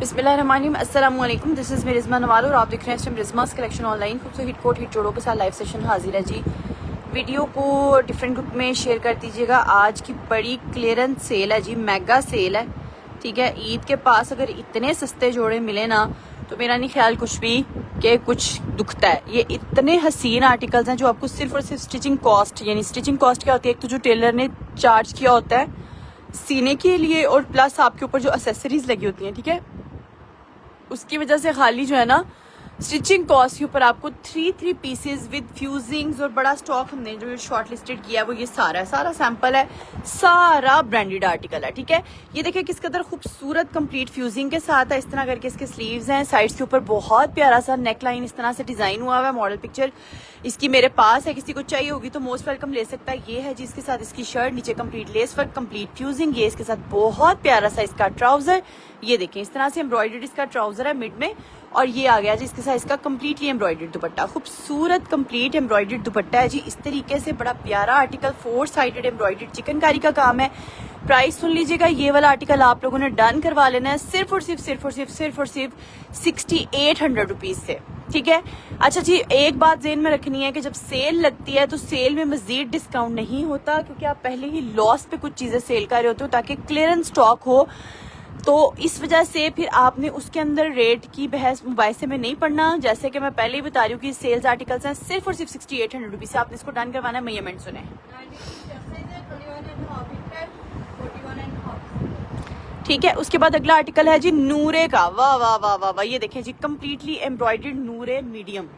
बिस्मिल्लाहिर्रहमानिर्रहीम, अस्सलाम वालेकुम। दिस इज़ रिज़मा नवाल और आप देख रहे हैं रिज़मास कलेक्शन ऑनलाइन। खूबसूरत हिट कोट हिट जोड़ों के साथ लाइव सेशन हाजिर है जी। वीडियो को डिफरेंट ग्रुप में शेयर कर दीजिएगा। आज की बड़ी क्लियरेंस सेल है जी, मेगा सेल है, ठीक है। ईद के पास अगर इतने सस्ते जोड़े मिले ना तो मेरा नहीं ख्याल कुछ भी कि कुछ दुखता है। ये इतने हसीन आर्टिकल्स हैं जो आपको सिर्फ और सिर्फ स्टिचिंग कॉस्ट, यानी स्टिचिंग कॉस्ट क्या होती है, एक तो जो टेलर ने चार्ज किया होता है सीने के लिए और प्लस आपके ऊपर जो एसेसरीज लगी होती हैं, ठीक है, उसकी वजह से खाली जो है ना स्टिचिंग कॉस्ट के ऊपर आपको थ्री पीसेस विद फ्यूजिंग्स और बड़ा स्टॉक हमने जो शॉर्ट लिस्टेड किया है वो ये सारा सैंपल है, सारा ब्रांडेड आर्टिकल है, ठीक है। ये देखिए किस कदर खूबसूरत कंप्लीट फ्यूजिंग के साथ है। इस तरह करके इसके स्लीव्स हैं, साइड्स के ऊपर बहुत प्यारा सा नेक लाइन इस तरह से डिजाइन हुआ हुआ है। मॉडल पिक्चर इसकी मेरे पास है, किसी को चाहिए होगी तो मोस्ट वेलकम ले सकता है। ये है जिसके साथ इसकी शर्ट, नीचे complete lace work, complete fusing, ये इसके साथ बहुत प्यारा सा इसका ट्राउजर। ये देखें इस तरह से एम्ब्रॉयडर्ड इसका ट्राउजर है मिड में, और ये आ गया जी इसके साथ इसका कंप्लीटली एम्ब्रॉयडर्ड दुपट्टा। खूबसूरत कंप्लीट एम्ब्रॉयडर्ड दुपट्टा है जी। इस तरीके से बड़ा प्यारा आर्टिकल, 4 साइडेड एम्ब्रॉयडर्ड चिकनकारी का काम है। प्राइस सुन लीजिएगा, ये वाला आर्टिकल आप लोगों ने डन करवा लेना है सिर्फ और सिर्फ 6800 रुपीज से, ठीक है। अच्छा जी, एक बात ज़हन में रखनी है कि जब सेल लगती है तो सेल में मजीद डिस्काउंट नहीं होता, क्योंकि आप पहले ही लॉस पे कुछ चीजें सेल कर रहे होते हो ताकि क्लियरेंस स्टॉक हो। तो इस वजह से फिर आपने उसके अंदर रेट की बहस मुबाइसे में नहीं पड़ना। जैसे कि मैं पहले ही बता रही हूँ कि सेल्स आर्टिकल्स हैं सिर्फ और सिर्फ 6800 रुपीज से। आपने इसको डन करवाना है, मेजरमेंट सुने, ठीक है। उसके बाद अगला आर्टिकल है जी नूरे का। वाह वाह वाह वाह वाह, ये देखें जी कंप्लीटली एम्ब्रॉयडर्ड नूरे मीडियम,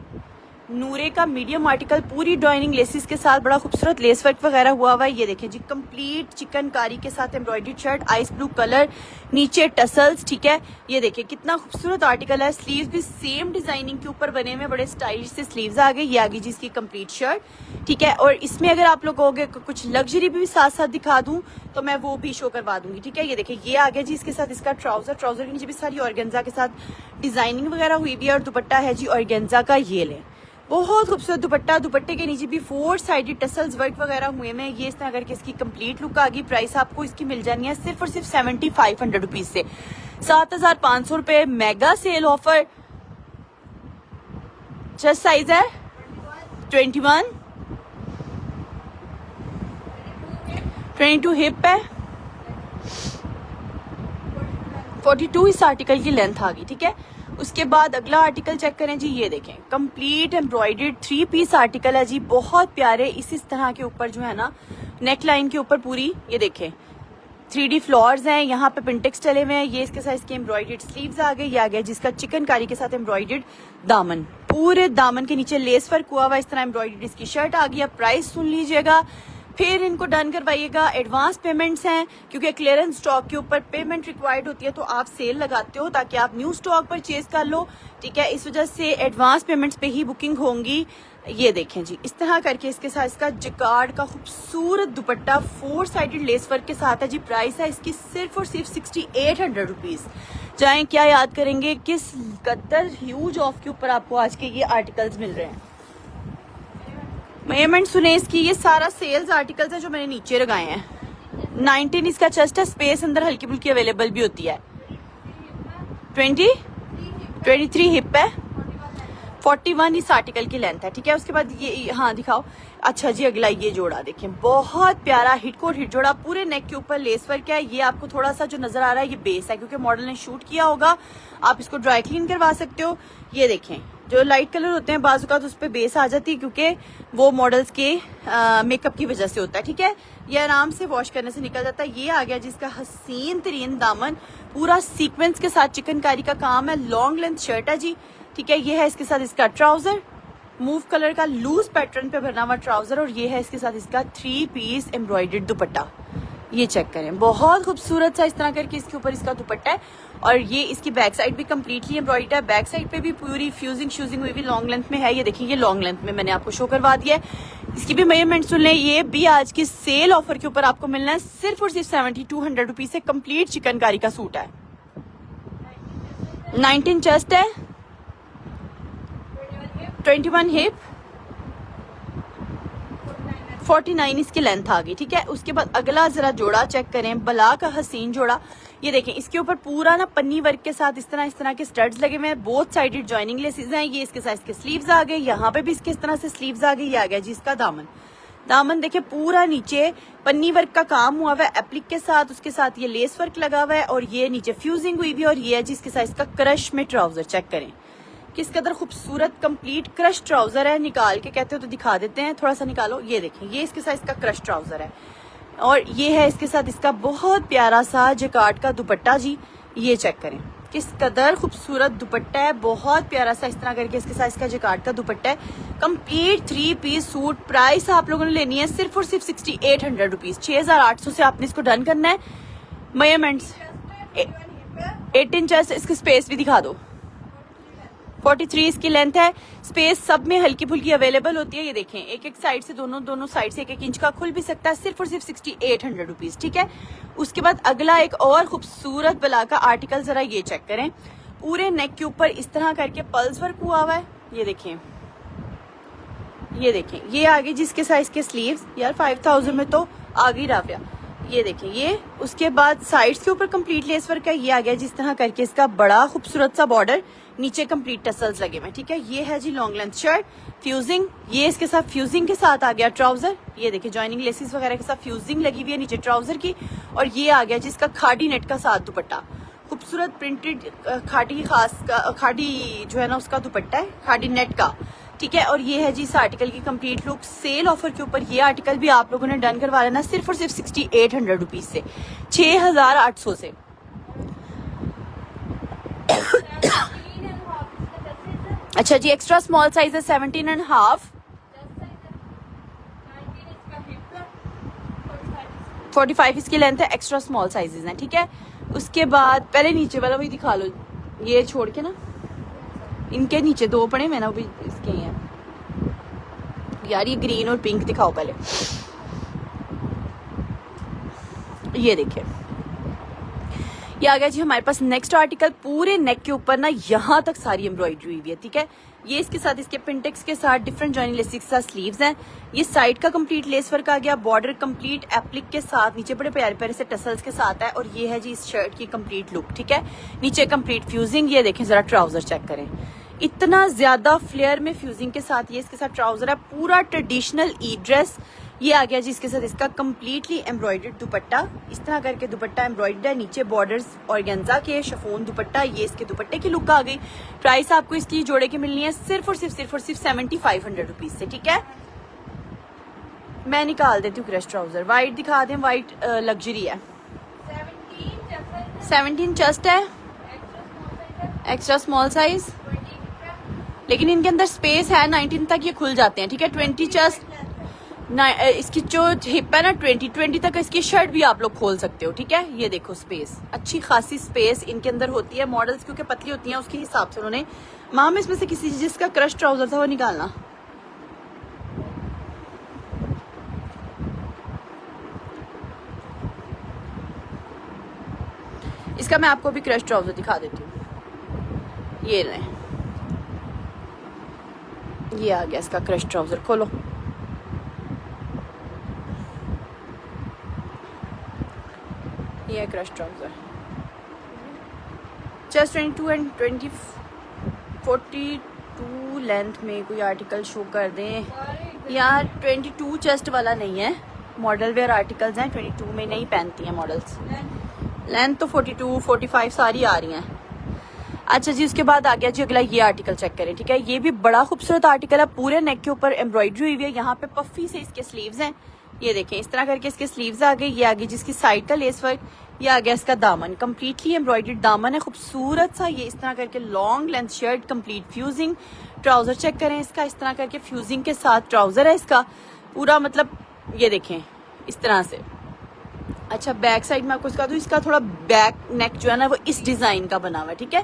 नूरे का मीडियम आर्टिकल, पूरी ड्राइनिंग लेसिस के साथ बड़ा खूबसूरत लेस वर्क वगैरह हुआ हुआ है। ये देखें जी कंप्लीट चिकनकारी के साथ embroidered shirt, ice blue colour, नीचे टसल्स, ठीक है। ये देखिए कितना खूबसूरत आर्टिकल है। स्लीव्स भी सेम डिजाइनिंग के ऊपर बने हुए, बड़े स्टाइलिश से स्लीव्स आ गए। ये आ गई जी इसकी कंप्लीट शर्ट, ठीक है। और इसमें अगर आप लोग कहोगे कुछ लग्जरी भी साथ साथ दिखा दूं तो मैं वो भी शो करवा दूंगी, ठीक है। ये देखिए ये आ गया जी इसके साथ इसका ट्राउजर, ट्राउजर के नीचे भी सारी ऑर्गेन्जा के साथ डिजाइनिंग वगैरह हुई भी है, और दुपट्टा है जी ऑर्गेन्जा का। ये ले बहुत खूबसूरत दुपट्टा, दुपट्टे के नीचे भी 4 साइडेड टसल्स वर्क वगैरह हुए में। ये इस तरह करके इसकी कंप्लीट लुक आ गई। प्राइस आपको इसकी मिल जानी है सिर्फ और सिर्फ 7500 रुपीज से। 7500 रुपए mega sale offer. Chest size है 21, 22 हिप है, 42 इस आर्टिकल की लेंथ आ गई, ठीक है। उसके बाद अगला आर्टिकल चेक करें जी। ये देखें कंप्लीट एम्ब्रॉयडर्ड 3 पीस आर्टिकल है जी, बहुत प्यारे। इस तरह के ऊपर जो है ना नेक लाइन के ऊपर पूरी ये देखें 3D फ्लावर्स हैं, यहाँ पे पिंटेक्स चले हुए हैं। ये इसके साथ इसके एम्ब्रॉयडर्ड स्लीव्स आ गए। ये आ गया जिसका चिकनकारी के साथ एम्ब्रॉयडर्ड दामन, पूरे दामन के नीचे लेस वर्क हुआ हुआ, इस तरह एम्ब्रॉयडर्ड इसकी शर्ट आ गई। प्राइस सुन लीजिएगा, फिर इनको डन करवाइएगा। एडवांस पेमेंट्स हैं, क्योंकि क्लियरेंस स्टॉक के ऊपर पेमेंट रिक्वायर्ड होती है, तो आप सेल लगाते हो ताकि आप न्यू स्टॉक परचेज कर लो, ठीक है। इस वजह से एडवांस पेमेंट्स पे ही बुकिंग होंगी। ये देखें जी इस तरह करके इसके साथ इसका जिकार्ड का खूबसूरत दुपट्टा 4 साइडेड लेस वर्क के साथ है जी। प्राइस है इसकी सिर्फ और सिर्फ 6800 रुपीज। चाहे क्या याद करेंगे किस कदर ह्यूज ऑफ के ऊपर आपको आज के ये आर्टिकल्स मिल रहे हैं। मेजरमेंट सुने इसकी, ये सारा सेल्स आर्टिकल्स है जो मैंने नीचे लगाए हैं। 19 इसका चेस्ट है, स्पेस अंदर हल्की फुल्की अवेलेबल भी होती है। 23 हिप है, 41 इस आर्टिकल की लेंथ है, ठीक है। उसके बाद ये हाँ दिखाओ। अच्छा जी अगला ये जोड़ा देखें, बहुत प्यारा हिट कोट हिट जोड़ा, पूरे नेक के ऊपर लेस वर्क है। ये आपको थोड़ा सा जो नजर आ रहा है ये बेस है, क्योंकि मॉडल ने शूट किया होगा। आप इसको ड्राई क्लीन करवा सकते हो। ये देखें जो लाइट कलर होते हैं बाजू का तो उस पर बेस आ जाती है, क्योंकि वो मॉडल्स के मेकअप की वजह से होता है, ठीक है। ये आराम से वॉश करने से निकल जाता है। ये आ गया जिसका हसीन तरीन दामन, पूरा सीक्वेंस के साथ चिकनकारी का काम है। लॉन्ग लेंथ शर्ट है जी, ठीक है। ये है इसके साथ इसका ट्राउजर, मूव कलर का लूज पैटर्न पे भरना हुआ ट्राउजर, और ये है इसके साथ इसका 3 पीस एम्ब्रॉयडर्ड दुपट्टा। ये चेक करें बहुत खूबसूरत सा इस तरह करके इसके ऊपर इसका दुपट्टा है, और ये इसकी बैक साइड भी कंप्लीटली एम्ब्रॉयडर्ड है। बैक साइड पे भी पूरी फ्यूजिंग शूजिंग हुई भी लॉन्ग लेंथ में है। ये देखिए ये लॉन्ग लेंथ में मैंने आपको शो करवा दिया है। इसकी भी मेजरमेंट सुन लें। ये भी आज की सेल ऑफर के ऊपर आपको मिलना है सिर्फ और सिर्फ 7200 रुपीज से। कंप्लीट चिकनकारी का सूट है, 19 चेस्ट है, 21 हिप, 49 इसकी लेंथ आ गई, ठीक है। उसके बाद अगला जरा जोड़ा चेक करें, बला का हसीन जोड़ा। ये देखें, इसके ऊपर पूरा ना पन्नी वर्क के साथ इस तरह के स्टड्स लगे हुए हैं, बोथ साइडेड जॉइनिंग लेसेस हैं। ये इसके साथ इसके स्लीव्स आ गए, यहाँ पे भी इसके इस तरह से स्लीव्स आ गए। ये आ गया जी इसका दामन। दामन देखिए पूरा नीचे पन्नी वर्क का काम हुआ हुआ है एप्लिक के साथ, उसके साथ ये लेस वर्क लगा हुआ है और ये नीचे फ्यूजिंग हुई हुई है। और ये है जी इसके साथ इसका क्रश में ट्राउजर, चेक करें किस कदर खूबसूरत कंप्लीट क्रश ट्राउजर है। निकाल के कहते हो तो दिखा देते हैं, थोड़ा सा निकालो। ये देखें, ये इसके साथ इसका क्रश ट्राउजर है और ये है इसके साथ इसका बहुत प्यारा सा जकार्ड का दुपट्टा जी। ये चेक करें किस कदर खूबसूरत दुपट्टा है, बहुत प्यारा सा इस तरह करके इसके साथ इसका जकार्ड का दुपट्टा है। Complete 3 piece suit. प्राइस आप लोगों ने लेनी है सिर्फ और सिर्फ 6800 रुपीज, 6800 से आपने इसको डन करना है। मेजरमेंट्स 18 चेस्ट, इसकी स्पेस भी दिखा दो। 43 इसकी लेंथ है। स्पेस सब में हल्की फुल्की अवेलेबल होती है। ये देखें, एक एक साइड से दोनों साइड से 1-1 इंच का खुल भी सकता है, सिर्फ और सिर्फ 6800 रुपीज, ठीक है। उसके बाद अगला एक और खूबसूरत बला का आर्टिकल, जरा ये चेक करें। पूरे नेक के ऊपर इस तरह करके पल्स वर्क हुआ हुआ है। ये देखें, ये आगे जिसके साइज के स्लीव्स, यार 5000 में तो आ गई राविया। ये देखें, ये उसके बाद साइड्स के ऊपर कंप्लीट लेस वर्क है। ये आ गया जिस तरह करके इसका बड़ा खूबसूरत सा बॉर्डर, नीचे कंप्लीट टसल्स लगे हुए, ठीक है। ये है जी लॉन्ग लेंथ शर्ट, फ्यूजिंग। ये इसके साथ फ्यूजिंग के साथ आ गया ट्राउजर। ये देखिए जॉइनिंग लेसेस वगैरह के साथ फ्यूजिंग लगी हुई है नीचे ट्राउजर की। और ये आ गया जिसका खाड़ी नेट का साथ दुपट्टा, खूबसूरत प्रिंटेड खाड़ी जो है ना उसका दुपट्टा है, खाड़ी नेट का, ठीक है। और ये है जी इस आर्टिकल की कंप्लीट लुक। सेल ऑफर के ऊपर ये आर्टिकल भी आप लोगों ने डन करवा लेना सिर्फ और सिर्फ 6800 रुपीज से, 6800 से। अच्छा जी, एक्स्ट्रा स्मॉल साइज है 17.5, 45 इसकी लेंथ है। एक्स्ट्रा स्मॉल साइजेस हैं, ठीक है। उसके बाद पहले नीचे वाला वही दिखा लो, ये छोड़ के ना, इनके नीचे 2 पड़े मैं ना, वो भी इसके ही हैं यार। ये ग्रीन और पिंक दिखाओ पहले। ये देखिए, ये आ गया जी हमारे पास नेक्स्ट आर्टिकल। पूरे नेक के ऊपर ना यहाँ तक सारी एम्ब्रॉयडरी हुई हुई है, ठीक है। ये इसके साथ इसके पिंटेक्स के साथ डिफरेंट जॉइनिंग लेस के साथ स्लीव्स हैं। ये साइड का कंप्लीट लेस वर्क आ गया, बॉर्डर कंप्लीट एप्लिक के साथ, नीचे बड़े प्यारे प्यारे से टसल्स के साथ है। और ये है जी इस शर्ट की कंप्लीट लुक, ठीक है। नीचे कंप्लीट फ्यूजिंग। ये देखें जरा ट्राउजर चेक करें, इतना ज्यादा फ्लेयर में फ्यूजिंग के साथ ये इसके साथ ट्राउजर है, पूरा ट्रेडिशनल ई ड्रेस। ये आ गया जी इसके साथ इसका कंप्लीटली एम्ब्रॉयडर्ड दुपट्टा, इस तरह करके दुपट्टा एम्ब्रॉयडर्ड है, नीचे बॉर्डर्स ऑर्गेन्जा के शिफॉन दुपट्टा। ये इसके दुपट्टे की लुक आ गई। प्राइस आपको इसकी जोड़े की मिलनी है सिर्फ और सिर्फ 7500 रुपीज से, ठीक है। मैं निकाल देती हूँ क्रश ट्राउजर, व्हाइट दिखा दें, व्हाइट लग्जरी है। 17 चेस्ट है, एक्स्ट्रा स्मॉल साइज, लेकिन इनके अंदर स्पेस है, 19 तक ये खुल जाते हैं, ठीक है। 20 चेस्ट इसकी जो हिप है ना 20 तक इसकी शर्ट भी आप लोग खोल सकते हो, ठीक है। ये देखो स्पेस, अच्छी खासी स्पेस इनके अंदर होती है। मॉडल्स क्योंकि पतली होती हैं उसके हिसाब से उन्होंने, माम इसमें से किसी जिसका क्रश ट्राउजर था वो निकालना। इसका मैं आपको भी क्रश ट्राउजर दिखा देती हूँ। ये लें, ये आ गया इसका क्रश ट्राउजर, खोलो। ये है crush trouser, chest 22 and 42 length में कोई आर्टिकल शो कर दें यार। 22 चेस्ट वाला नहीं है, मॉडल वेयर आर्टिकल्स हैं, 22 में नहीं पहनती हैं मॉडल्स। लेंथ तो 42 45 सारी आ रही हैं। अच्छा जी, उसके बाद आ गया जी अगला ये आर्टिकल चेक करें, ठीक है। ये भी बड़ा खूबसूरत आर्टिकल है, पूरे नेक के ऊपर एम्ब्रॉयडरी हुई हुई है। यहाँ पे पफी से इसके स्लीव्स हैं, ये देखें इस तरह करके इसके स्लीव्स आ गए। ये आ गई जिसकी साइड का लेस वर्क। ये आ गया इसका दामन, कंप्लीटली एम्ब्रॉयडर्ड दामन है, खूबसूरत सा। ये इस तरह करके long length shirt, complete fusing. Trouser check करें इसका, इस तरह करके फ्यूजिंग के साथ ट्राउजर है इसका पूरा, मतलब ये देखें इस तरह से। अच्छा, बैक साइड में आपको इसका, तो इसका थोड़ा बैक नेक जो है ना वो इस डिजाइन का बना हुआ है, ठीक है।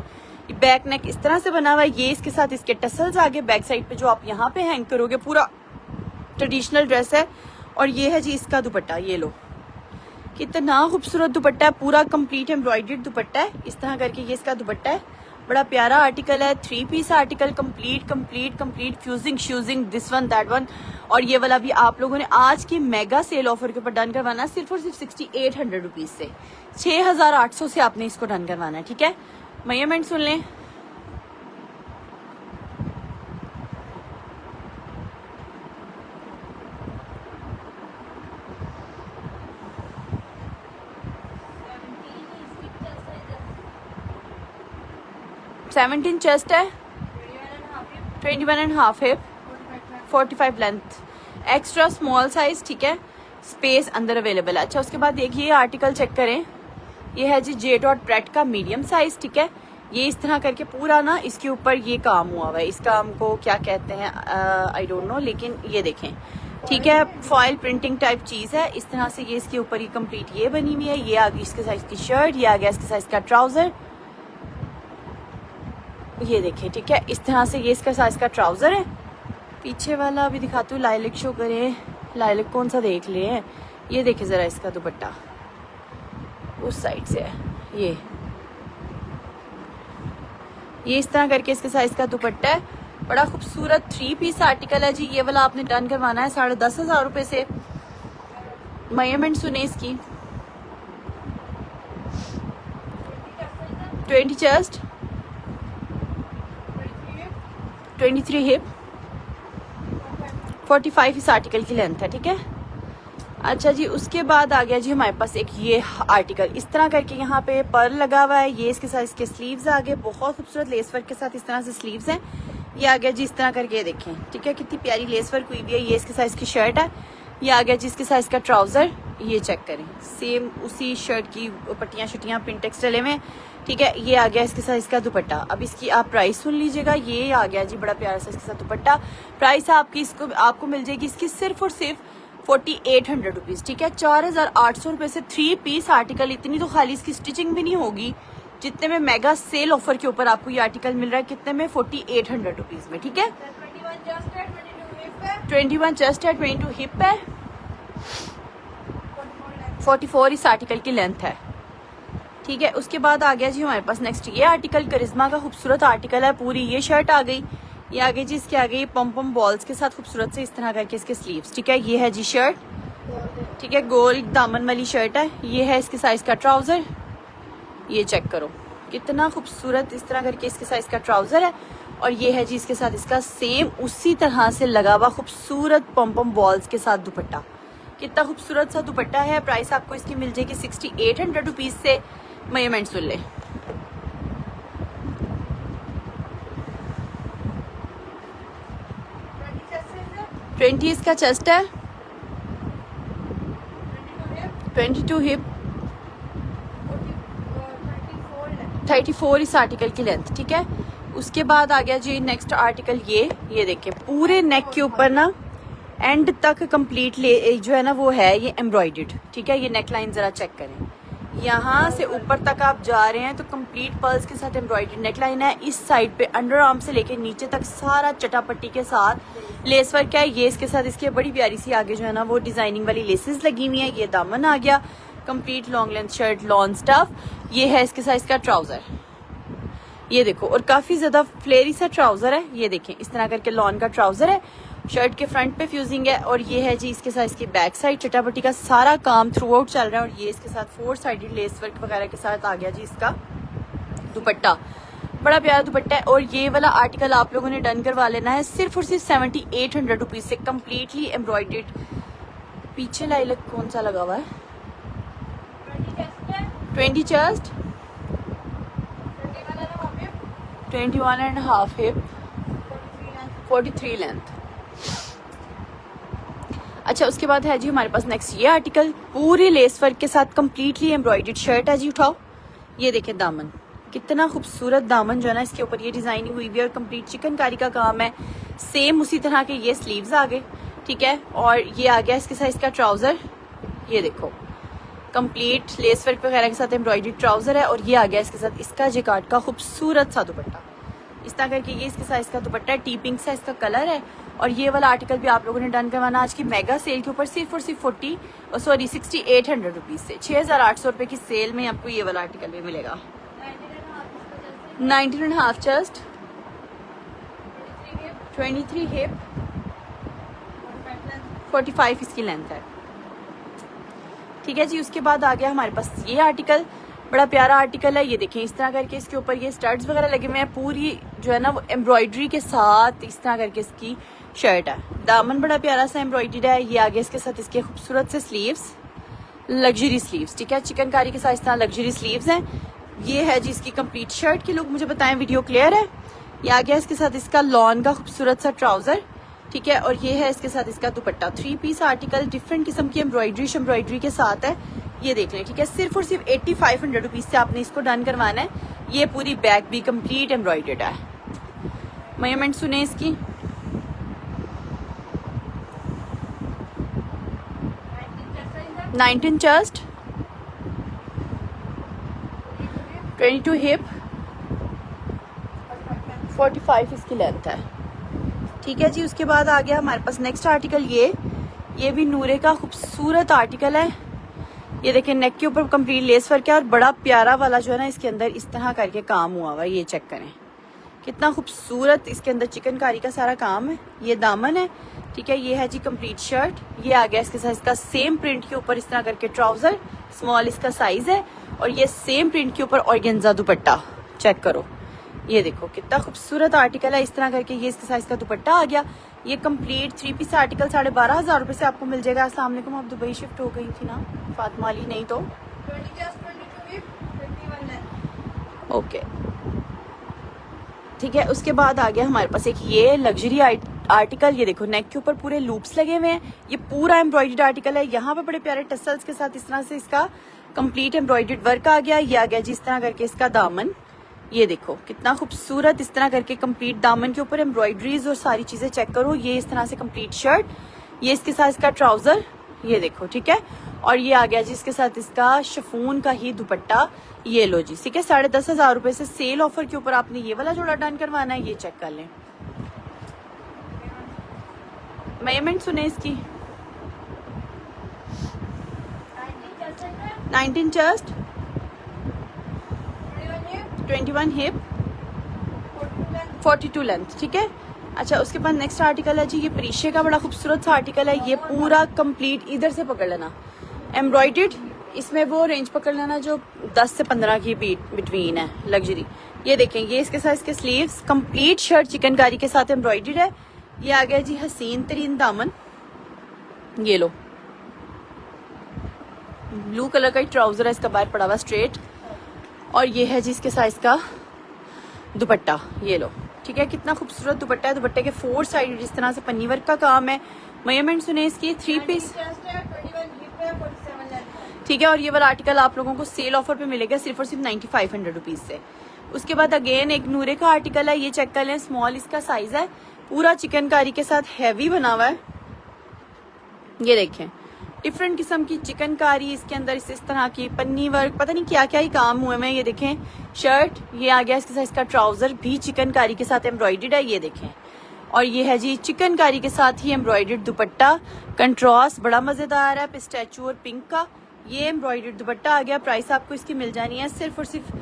बैक नेक इस तरह से बना हुआ है। ये इसके साथ इसके टसल्स आगे बैक साइड पे जो आप यहाँ पे हैंग करोगे, पूरा ट्रेडिशनल ड्रेस है। और ये है जी इसका दुपट्टा, ये लो कितना खूबसूरत दुपट्टा है, पूरा कंप्लीट एम्ब्रॉयडर्ड दुपट्टा है, इस तरह करके ये इसका दुपट्टा है। बड़ा प्यारा आर्टिकल है, 3 पीस आर्टिकल, कंप्लीट फ्यूजिंग श्यूजिंग, दिस वन दैट वन। और ये वाला भी आप लोगों ने आज की मेगा सेल ऑफर के ऊपर डन करवाना है, सिर्फ और सिर्फ 6800 रुपीज से, 6800 से आपने इसको डन करवाना है, ठीक है। मेजरमेंट सुन लें। सेवनटीन चेस्ट है, 21.5 hip, 45 length, extra small size, ठीक है। स्पेस अंदर अवेलेबल है। अच्छा, उसके बाद देखिए आर्टिकल चेक करें, ये है जी जे डॉट ब्रेड का मीडियम साइज, ठीक है। ये इस तरह करके पूरा ना इसके ऊपर ये काम हुआ हुआ है, इस काम को क्या कहते हैं आई डोंट नो, लेकिन ये देखें, ठीक है। फॉइल प्रिंटिंग टाइप चीज है, इस तरह से ये इसके ऊपर ही कंप्लीट ये बनी हुई है। ये आ गई इसके साइज की शर्ट, ये आ गया इसके साइज का ट्राउजर, ये देखें, ठीक है। इस तरह से ये इसका साइज का ट्राउजर है। पीछे वाला अभी दिखाती हूँ, लाइलिक शो करें, लाइलिक कौन सा देख ले, ये देखे जरा इसका दुपट्टा उस साइड से है, ये इस तरह करके इसके साइज का दुपट्टा है। बड़ा खूबसूरत 3 पीस आर्टिकल है जी। ये वाला आपने डन करवाना है 10,500 रुपए से। मेजरमेंट सुने इसकी, 20 चेस्ट, 23 हिप, 45 इस आर्टिकल की लेंथ है, ठीक है। अच्छा जी, उसके बाद आ गया जी हमारे पास एक ये आर्टिकल, इस तरह करके यहाँ पे पर्ल लगा हुआ है। ये इसके साइज के स्लीव्स आ गए, बहुत खूबसूरत लेस वर्क के साथ इस तरह से स्लीव्स हैं। ये आ गया जी इस तरह करके, ये देखें, ठीक है, कितनी प्यारी लेस वर्क हुई भी है। ये इसके साइज की शर्ट है। ये आ गया जी इसके साइज का ट्राउजर, ये चेक करें, सेम उसी शर्ट की पट्टियाँ शटियाँ प्रिंटेक्स डले में, ठीक है। ये आ गया इसके साइज का दुपट्टा। अब इसकी आप प्राइस सुन लीजिएगा, ये आ गया जी बड़ा प्यारा सा इसके साथ दुपट्टा। प्राइस आपकी इसको आपको मिल जाएगी इसकी सिर्फ और सिर्फ 4800 रुपीज, ठीक है। 4800 रुपए से 3 पीस आर्टिकल, इतनी तो खाली इसकी स्टिचिंग भी नहीं होगी जितने में मेगा सेल ऑफर के ऊपर आपको ये आर्टिकल मिल रहा है। कितने में? 4800 रुपीज में, ठीक है। 21 चेस्ट है, 22 हिप है, 44 इस आर्टिकल की लेंथ है, ठीक है। उसके बाद आ गया जी हमारे पास नेक्स्ट ये आर्टिकल, करिश्मा का खूबसूरत आर्टिकल है। पूरी ये शर्ट आ गई, ये आ गई जी इसके आगे पम पम बॉल्स के साथ खूबसूरत से इस तरह करके इसके स्लीव्स, ठीक है। ये है जी शर्ट, ठीक है, गोल दामन वाली शर्ट है। ये है इसके साइज का ट्राउजर, ये चेक करो कितना खूबसूरत इस तरह करके इसके साइज का ट्राउजर है। और ये है जी इसके साथ इसका सेम उसी तरह से लगा हुआ खूबसूरत पम पम बॉल्स के साथ दुपट्टा। कितना खूबसूरत सा दुपट्टा है। प्राइस आपको इसकी मिल जाएगी 6800 रुपीज से। मेजरमेंट सुन ले, ट्वेंटी इसका चेस्ट है, 22 हिप, 34 इस आर्टिकल की लेंथ, ठीक है। उसके बाद आ गया जी नेक्स्ट आर्टिकल, ये देखिए पूरे नेक के ऊपर ना एंड तक कंप्लीट जो है ना वो है ये एम्ब्रॉयडर्ड, ठीक है। ये नेक लाइन जरा चेक करें, यहाँ से ऊपर तक आप जा रहे हैं तो कंप्लीट पर्ल्स के साथ एम्ब्रॉयडर्ड नेक लाइन है। इस साइड पे अंडर आर्म से लेके नीचे तक सारा चटापट्टी के साथ लेस वर्क है। ये इसके साथ इसके बड़ी प्यारी सी आगे जो है ना वो डिजाइनिंग वाली लेसेस लगी हुई है। ये दामन आ गया, complete long length shirt, lawn stuff. ये है इसके साइज का ट्राउजर, ये देखो, और काफी ज्यादा फ्लेरी सा ट्राउजर है। ये देखें इस तरह करके लॉन का ट्राउजर है, शर्ट के फ्रंट पे फ्यूजिंग है। और ये है जी इसके साइज की बैक साइड, चटापट्टी का सारा काम थ्रू आउट चल रहा है। और ये इसके साथ 4 साइडेड लेस वर्क वगैरह के साथ आ गया जी इसका दुपट्टा, बड़ा प्यारा दुपट्टा है। और ये वाला आर्टिकल आप लोगों ने डन करवा लेना है सिर्फ और सिर्फ 7800 रुपीज से, कम्प्लीटली एम्ब्रॉयडर्ड। पीछे लाइलक कौन सा लगा हुआ है? 20 चेस्ट, 21.5 हिप, 43 लेंथ। अच्छा, उसके बाद है जी हमारे पास नेक्स्ट ये आर्टिकल, पूरे लेस वर्क के साथ कंप्लीटली एम्ब्रॉयडर्ड शर्ट है जी। उठाओ, ये देखें दामन, कितना खूबसूरत दामन जो है ना इसके ऊपर ये डिजाइनिंग हुई भी है और कंप्लीट चिकनकारी का काम है। सेम उसी तरह के ये स्लीव्स आ गए, ठीक है। और ये आ गया इसके साइज का ट्राउजर, ये देखो कंप्लीट लेस वर्क वगैरह के साथ एम्ब्रॉयडर्ड ट्राउजर है। और ये आ गया इसके साथ इसका जिकार्ड का खूबसूरत सा दुपट्टा, इस तरह करके ये इसके साइज का दुपट्टा है, टी पिंक सा इसका कलर है। और ये वाला आर्टिकल भी आप लोगों ने डन करवाना आज की मेगा सेल के ऊपर सिर्फ और सिर्फ 6800 रुपीज से। 6800 रुपए की सेल में आपको ये वाला आर्टिकल भी मिलेगा। 19.5 चेस्ट, 23 हिप, 45 इसकी लेंथ है। ठीक है जी। उसके बाद आ गया हमारे पास ये आर्टिकल, बड़ा प्यारा आर्टिकल है। ये देखें इस तरह करके इसके ऊपर ये स्टड्स वगैरह लगे हुए हैं, पूरी जो है ना वो एम्ब्रॉयडरी के साथ इस तरह करके इसकी शर्ट है। दामन बड़ा प्यारा सा एम्ब्रॉयडर्ड है। ये आगे इसके साथ इसके खूबसूरत से स्लीव्स, लग्जरी स्लीव्स। ठीक है, चिकनकारी के साथ इस तरह लग्जरी स्लीव्स हैं। ये है जी इसकी कंप्लीट शर्ट की लुक। मुझे बताएं वीडियो क्लियर है? ये आ गया इसके साथ इसका लॉन का खूबसूरत सा ट्राउजर। ठीक है, और ये है इसके साथ इसका दुपट्टा। 3 पीस आर्टिकल, डिफरेंट किस्म की एम्ब्रॉयडरी के साथ है। ये देख लें। ठीक है, सिर्फ और सिर्फ 8500 रुपीज से आपने इसको डन करवाना है। ये पूरी बैक भी कंप्लीट एम्ब्रॉयडर्ड है। मेजरमेंट सुने इसकी। 19 चेस्ट, 22 हिप, 45 इसकी लेंथ है। ठीक है जी। उसके बाद आ गया हमारे पास नेक्स्ट आर्टिकल। ये भी नूरे का खूबसूरत आर्टिकल है। ये देखें नेक के ऊपर कंप्लीट लेस वर्क है और बड़ा प्यारा वाला जो है ना इसके अंदर इस तरह करके काम हुआ हुआ है। ये चेक करें कितना खूबसूरत इसके अंदर चिकनकारी का सारा काम है। ये दामन है। ठीक है, ये है जी कंप्लीट शर्ट। ये आ गया इसके साथ इसका सेम प्रिंट के ऊपर इस तरह करके ट्राउजर, स्मॉल इसका साइज है। और ये सेम प्रिंट के ऊपर ऑर्गेन्जा दुपट्टा। चेक करो, ये देखो कितना खूबसूरत आर्टिकल है। इस तरह करके ये इसके साइज का दुपट्टा आ गया। ये कंप्लीट 3 पीस आर्टिकल 12,500 रुपए से आपको मिल जाएगा। अस्सलाम वालेकुम, आप दुबई शिफ्ट हो गई थी ना फातिमा अली? नहीं तो ओके। ठीक है, उसके बाद आ गया हमारे पास एक ये लग्जरी आर्टिकल। ये देखो नेक के ऊपर पूरे लूप्स लगे हुए हैं। ये पूरा एम्ब्रॉयडर्ड आर्टिकल है। यहाँ पे बड़े प्यारे टसल्स के साथ इस तरह से इसका कंप्लीट एम्ब्रॉयडर्ड वर्क आ गया। ये आ गया जिस तरह करके इसका दामन। ये देखो कितना खूबसूरत इस तरह करके कंप्लीट दामन के ऊपर एम्ब्रॉयडरीज और सारी चीजें चेक करो। ये इस तरह से कंप्लीट शर्ट, ये इसके साथ इसका ट्राउजर। ये देखो, ठीक है। और ये आ गया जिसके साथ इसका शिफॉन का ही दुपट्टा। ये लो जी, ठीक है। 10,500 रुपए से सेल ऑफर के ऊपर आपने ये वाला जोड़ा डन करवाना है। ये चेक कर लें। मेजरमेंट सुने इसकी। 19 चेस्ट, 21 हिप, 42 लेंथ। ठीक है। अच्छा, उसके बाद नेक्स्ट आर्टिकल है जी ये प्रीशे का बड़ा खूबसूरत सा आर्टिकल है। ये पूरा कंप्लीट इधर से पकड़ लेना एम्ब्रॉयडर्ड। इसमें वो रेंज पकड़ लेना जो 10 से 15 की बिटवीन है, लग्जरी। ये देखें, ये इसके साथ इसके स्लीव्स, कंप्लीट शर्ट चिकनकारी के साथ एम्ब्रॉयडर्ड है। ये आ गया जी हसीन तरीन दामन। ये लो, ब्लू कलर का ट्राउजर है इसका, बाहर पड़ा हुआ स्ट्रेट। और ये है जी इसके साइज का दुपट्टा। ये लो, ठीक है। कितना खूबसूरत दुपट्टा है। दुपट्टे के 4 साइड इस तरह से पन्नी वर्क का काम है। मेजरमेंट सुने इसकी। 3 पीस, ठीक है। और ये वाला आर्टिकल आप लोगों को सेल ऑफर पे मिलेगा सिर्फ और सिर्फ 9500 रुपीज से। उसके बाद अगेन एक नूरे का आर्टिकल है। ये चेक कर लें, स्मॉल इसका साइज है। पूरा चिकनकारी के साथ हैवी बना हुआ है। ये देखें, डिफरेंट किस्म की चिकनकारी इसके अंदर, इस तरह की पन्नी वर्क, पता नहीं क्या क्या ही काम हुए में। ये देखें शर्ट, ये आ गया इसके साथ इसका ट्राउजर भी चिकनकारी के साथ एम्ब्रॉयडर्ड है। ये देखें, और ये है जी चिकनकारी के साथ ही एम्ब्रॉयडर्ड दुपट्टा। कंट्रास्ट बड़ा मजेदार है, पिस्टैचू और पिंक का। ये एम्ब्रॉयडर्ड दुपट्टा आ गया। प्राइस आपको इसकी मिल जानी है सिर्फ और सिर्फ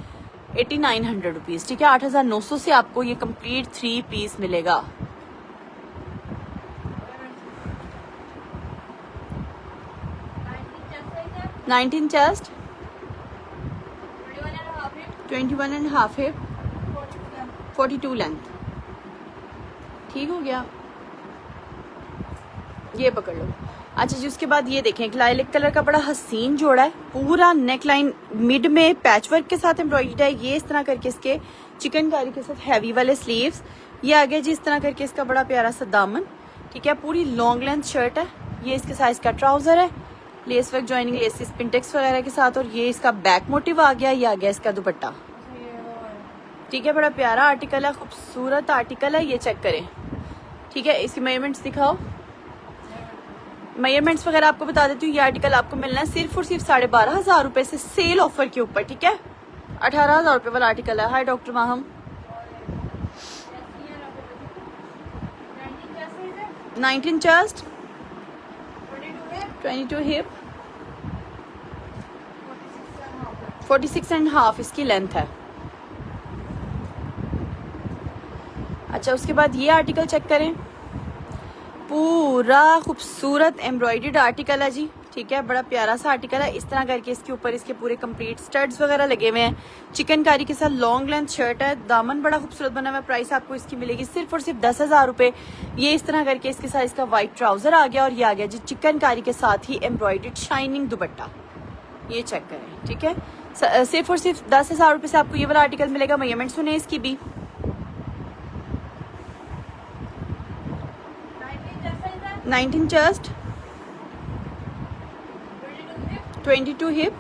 8900 रुपीज। ठीक है, 8900 से आपको ये कंप्लीट 3 पीस मिलेगा। Nineteen chest, 21.5 hip, 42 length. ठीक हो गया, ये पकड़ लो। अच्छा जी, उसके बाद ये देखें, एक लाइलिक कलर का बड़ा हसीन जोड़ा है। पूरा नेक लाइन मिड में पैच वर्क के साथ एम्ब्रॉयडर्ड है। ये इस तरह करके इसके चिकनकारी के साथ हैवी वाले स्लीव्स। ये आगे जी इस तरह करके इसका बड़ा प्यारा सा दामन। ठीक है, पूरी लॉन्ग लेंथ शर्ट है। ये इसके साइज का ट्राउजर है, lace work joining less Pintex वगैरह के साथ। और ये इसका बैक मोटिव आ गया। ये आ गया इसका दुपट्टा। ठीक है, बड़ा प्यारा आर्टिकल है, खूबसूरत आर्टिकल है। ये चेक करें। ठीक है, इसकी मेजरमेंट्स दिखाओ। मेजरमेंट्स वगैरह आपको बता देती हूँ। ये आर्टिकल आपको मिलना है सिर्फ और सिर्फ 12,500 रुपए से सेल ऑफर के ऊपर। ठीक है, 18,000 रुपए वाला आर्टिकल है। हाय डॉक्टर माहम। 19 चेस्ट, 22 हिप, 46.5 इसकी लेंथ है। अच्छा, उसके बाद ये आर्टिकल चेक करें, पूरा खूबसूरत एम्ब्रॉयडर्ड आर्टिकल है जी, ठीक है, बड़ा प्यारा सा आर्टिकल है। इस तरह करके इसके ऊपर इसके पूरे कंप्लीट स्टड्स वगैरह लगे हुए हैं। चिकनकारी के साथ लॉन्ग लेंथ शर्ट है, दामन बड़ा खूबसूरत बना हुआ है। प्राइस आपको इसकी मिलेगी सिर्फ और सिर्फ 10,000 रुपये। ये इस तरह करके इसके साथ इसका वाइट ट्राउजर आ गया और ये आ गया जी चिकनकारी के साथ ही एम्ब्रॉयडर्ड शाइनिंग दुपट्टा। ये चेक करें, ठीक है, सिर्फ और सिर्फ 10,000 रुपये से आपको ये वाला आर्टिकल मिलेगा। मेजरमेंट सुने इसकी भी, 19 चेस्ट, 22 हिप,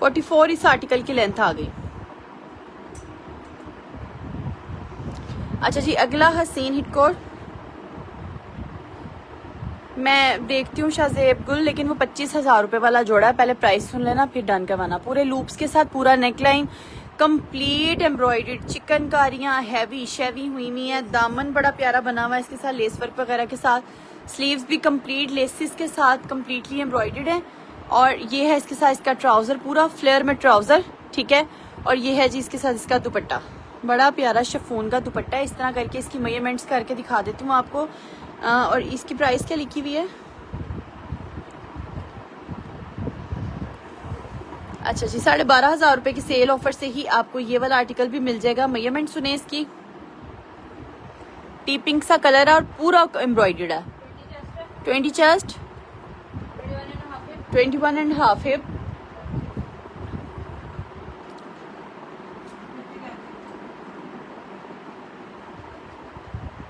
44 इस आर्टिकल की लेंथ आ गई। अच्छा जी, अगला हसीन हिटकोट मैं देखती हूँ शाहजेब गुल, लेकिन वो 25,000 रुपये वाला जोड़ा है। पहले प्राइस सुन लेना फिर डन करवाना। पूरे लूप्स के साथ पूरा नेकलाइन कंप्लीट एम्ब्रॉयडर्ड, चिकनकारियाँ हैवी शेवी हुई है। दामन बड़ा प्यारा बना हुआ है इसके साथ लेस वर्क वगैरह के साथ। स्लीव्स भी कंप्लीट लेसिस के साथ कंप्लीटली एम्ब्रॉयडर्ड है। और ये है इसके साथ इसका ट्राउजर, पूरा फ्लेयर में ट्राउजर, ठीक है। और ये है जी इसके साथ इसका दुपट्टा, बड़ा प्यारा शिफॉन का दुपट्टा है। इस तरह करके इसकी मेजरमेंट्स करके दिखा देती हूँ आपको। और इसकी प्राइस क्या लिखी हुई है? अच्छा जी, 12,500 रुपये की सेल ऑफर से ही आपको ये वाला आर्टिकल भी मिल जाएगा। मेजरमेंट सुने इसकी, टी पिंक सा कलर है और पूरा एम्ब्रॉयडर्ड है। 20 चेस्ट, 21.5 हिप,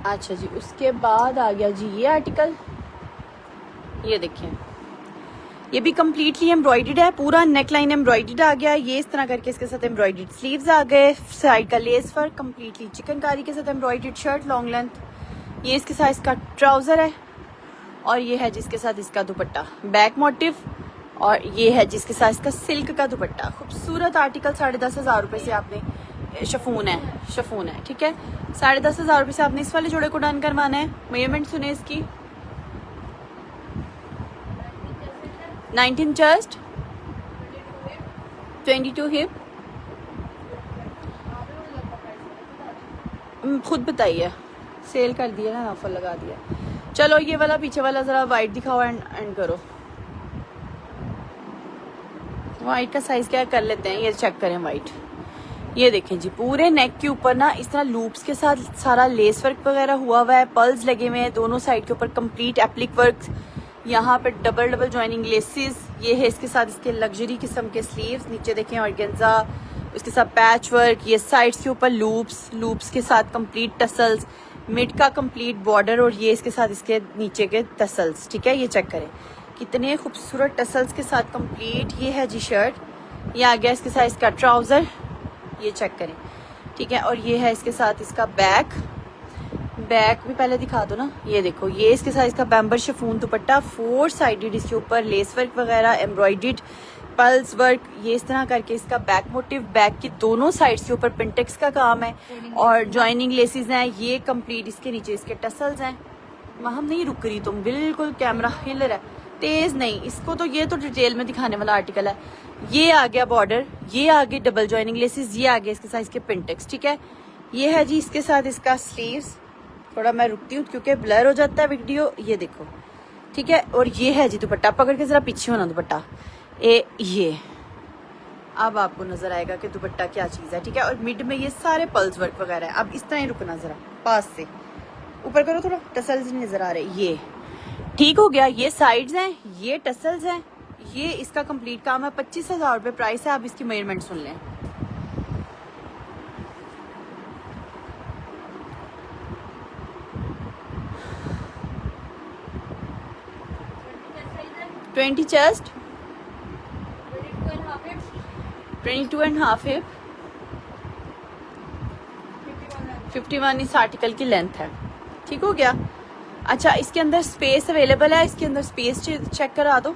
अच्छा जी, उसके बाद आ गया जी ये आर्टिकल। ये देखिए, ये भी कम्प्लीटली एम्ब्रॉयडर्ड है, पूरा नेक लाइन एम्ब्रॉयडर्ड आ गया। ये इस तरह करके इसके साथ एम्ब्रॉयडर्ड स्लीव्स आ गए, साइड का लेस वर्क कम्प्लीटली चिकनकारी के साथ एम्ब्रॉयडर्ड शर्ट लॉन्ग लेंथ। ये इसके साथ इसका ट्राउजर है और ये है जिसके साथ इसका दुपट्टा बैक मोटिव। और ये है जिसके साथ इसका सिल्क का दुपट्टा। खूबसूरत आर्टिकल 10,500 रुपये से आपने, शिफॉन है, ठीक है। 10,500 रुपये से आपने इस वाले जोड़े को डन करवाना है। मेजरमेंट सुने इसकी, 19 चेस्ट, 22 हिप, खुद बताइए, सेल कर दिया ना, ऑफर लगा दिया। चलो ये वाला पीछे वाला जरा वाइट दिखाओ एंड करो। वाइट का साइज क्या कर लेते हैं, ये चेक करें वाइट। ये देखें जी, पूरे नेक के ऊपर ना इस तरह लूप्स के साथ सारा लेस वर्क वगैरह हुआ है, पर्ल्स लगे हुए हैं दोनों साइड के ऊपर, कंप्लीट एप्लिक वर्क, यहाँ पे डबल जॉइनिंग लेसेस। ये है इसके साथ इसके लग्जरी किस्म के स्लीव्स, नीचे देखें ऑर्गेन्जा, उसके साथ पैच वर्क, ये साइड्स के ऊपर लूप्स के साथ कंप्लीट टसल्स, मिड का कंप्लीट बॉर्डर, और ये इसके साथ इसके नीचे के टसल्स, ठीक है। ये चेक करें कितने खूबसूरत टसल्स के साथ कंप्लीट। ये है जी शर्ट, ये आ गया इसके साथ इसका ट्राउजर, ये चेक करें, ठीक है। और ये है इसके साथ इसका बैक भी पहले दिखा दो ना। ये देखो, ये इसके साथ इसका बैम्बर शिफॉन दुपट्टा, 4 साइडेड, इसके ऊपर लेस वर्क वगैरह एम्ब्रॉयडर्ड पल्स वर्क। ये इस तरह करके इसका बैक मोटिव, बैक की दोनों साइड्स के ऊपर पिंटेक्स का काम है और जॉइनिंग लेसेस हैं। ये कंप्लीट इसके नीचे इसके टसल्स हैं। वहाँ नहीं रुक रही तुम, बिल्कुल कैमरा हिल रहा है, तेज नहीं इसको तो। ये तो डिटेल में दिखाने वाला आर्टिकल है। ये आ गया बॉर्डर, ये आ गए डबल जॉइनिंग लेसेस, ये आ गए इसके साथ इसके पिंटेक्स, ठीक है। ये है जी इसके साथ इसका स्लीव्स, थोड़ा मैं रुकती हूँ क्योंकि ब्लर हो जाता है वीडियो। ये देखो, ठीक है। और ये है जी दुपट्टा, पकड़ के जरा पीछे होना दुपट्टा, ये अब आपको नजर आएगा कि दुपट्टा क्या चीज है, ठीक है। और मिड में ये सारे पल्स वर्क वगैरह है। अब इस तरह ही रुकना, जरा पास से ऊपर करो, थोड़ा टसल्स नजर आ रहे, ये ठीक हो गया। ये साइड्स हैं, ये टसल्स हैं, ये इसका कंप्लीट काम है। 25,000 रुपये प्राइस है। आप इसकी मेजरमेंट सुन लें, ट्वेंटी चेस्ट, 22.5 हिप, 51 इस आर्टिकल की लेंथ है, ठीक हो गया। अच्छा, इसके अंदर स्पेस अवेलेबल है, इसके अंदर स्पेस चेक करा दो।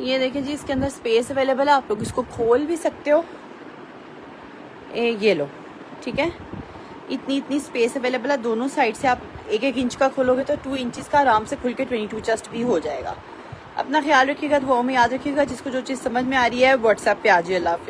ये देखिए जी, इसके अंदर स्पेस अवेलेबल है, आप लोग इसको खोल भी सकते हो। ये लो, ठीक है, इतनी स्पेस अवेलेबल है दोनों साइड से। आप 1-1 इंच का खोलोगे तो 2 इंचेस का आराम से खुल के 22 चेस्ट भी हो जाएगा। अपना ख्याल रखिएगा, दुआओं में याद रखिएगा। जिसको जो चीज़ समझ में आ रही है व्हाट्सएप पे आ जाइए। अल्लाह हाफिज़।